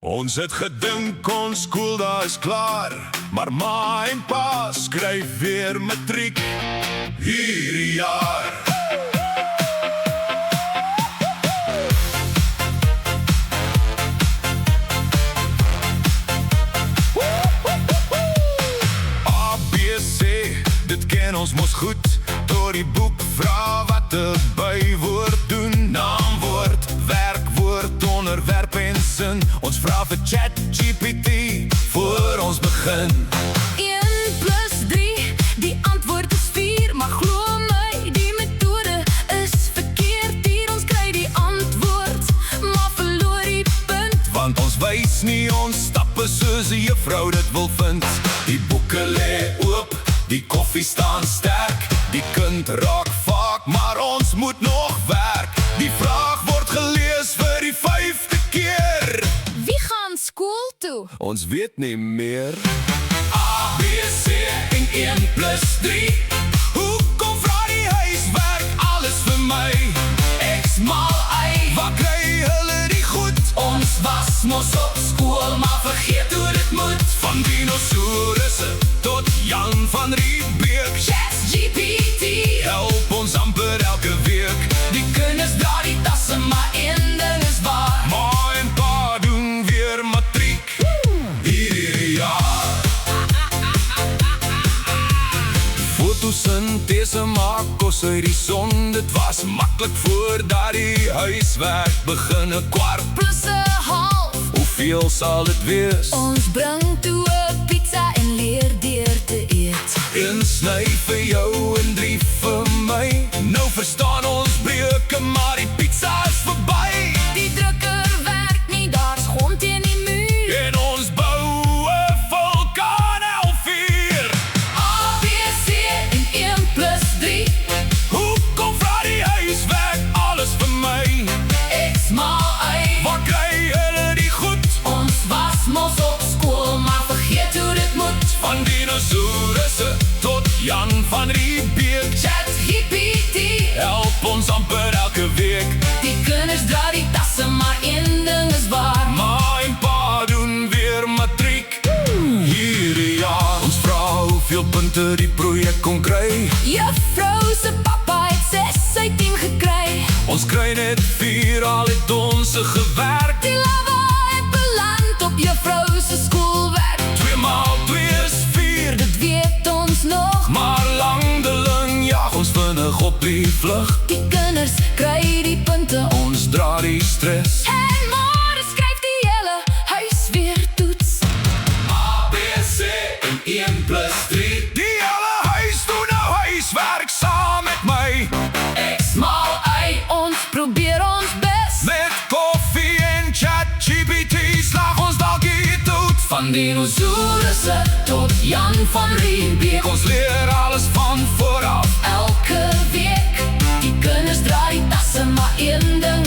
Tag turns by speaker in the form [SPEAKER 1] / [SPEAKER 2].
[SPEAKER 1] Ons het gedink ons skool daar is klaar, maar ma en pa skryf weer matriek hierdie jaar. ABC, dit ken ons mos goed, door die boek vra wat 'n bywoord doen, naamwoord, werkwoord, onderwerp en sin. Ons vra vir ChatGPT voor ons begin.
[SPEAKER 2] 1 plus 3, die antwoord is 4, maar glo my, die metode is verkeerd. Hier ons kry die antwoord, maar verloor die punt.
[SPEAKER 1] Want ons wys nie ons stappe soos die juffrou dit wil vind. Die boeke lê oop, die koffie staan sterk, die kind raak vaak, maar ons moet nog werk. Die vraag word gelees vir die 5de keer.
[SPEAKER 2] Wie gaan skool toe?
[SPEAKER 1] Ons weet nie meer. A, B, C en 1 plus 3. Hoekom vra die huiswerk alles vir my? X maal Y, waar kry hulle die goed?
[SPEAKER 2] Ons was mos op skool, maar vergeet hoe dit moet.
[SPEAKER 1] Van dinosourusse tot Jan van Riebeeck,
[SPEAKER 2] ChatGPT
[SPEAKER 1] help ons amper elke week.
[SPEAKER 2] Die kinders dra die tasse, maar een ding is waar.
[SPEAKER 1] Ma en pa doen weer matriek hierdie jaar. Fotosintese maak kos uit die son. Dit was maklik voordat die huiswerk begin. 'n kwart
[SPEAKER 2] Plus 'n half,
[SPEAKER 1] hoeveel sal dit wees?
[SPEAKER 2] ons bring toe 'n pizza en leer deur te eet.
[SPEAKER 1] 1 sny vir jou en 3 vir my. Nou verstaan ons breuke, maar die pizza is verby.
[SPEAKER 2] Die drukker werk nie, daar's grond teen die muur.
[SPEAKER 1] En ons bou 'n vulkaan 11 uur.
[SPEAKER 2] A, B, C en 1 plus 3.
[SPEAKER 1] Hoekom vra die huiswerk alles vir my?
[SPEAKER 2] X maal Y,
[SPEAKER 1] Waar kry hulle die goed?
[SPEAKER 2] ons was mos op skool, maar vergeet hoe dit moet.
[SPEAKER 1] Van dinosourusse tot Jan van Riebeeck,
[SPEAKER 2] ChatGPT
[SPEAKER 1] help ons amper elke week.
[SPEAKER 2] die kinders dra die tasse, maar een ding is waar.
[SPEAKER 1] Ma en pa doen weer matriek hierdie jaar. Ons vra hoeveel punte die projek kon kry.
[SPEAKER 2] Juffrou se papa het 6 uit 10 gekry.
[SPEAKER 1] Ons kry net 4, al het ons gewerk.
[SPEAKER 2] Die lava het beland op juffrou se skoolwerk.
[SPEAKER 1] 2 maal 2 is 4,
[SPEAKER 2] Dit weet ons nog.
[SPEAKER 1] maar landeling jag ons vinnig op die vlug.
[SPEAKER 2] Die kinders kry die punte.
[SPEAKER 1] Ons dra die stres.
[SPEAKER 2] En môre skryf die hele huis weer toets.
[SPEAKER 1] A, B, C en 1 plus 3. Die hele huis doen nou huiswerk saam met my.
[SPEAKER 2] X maal Y, ons probeer ons bes.
[SPEAKER 1] Met koffie en ChatGPT slag ons dalk die toets.
[SPEAKER 2] Van dinosourusse tot Jan van Riebeeck.
[SPEAKER 1] Ons leer alles van vooraf.
[SPEAKER 2] Elke week, die kinders dra die tasse, maar een ding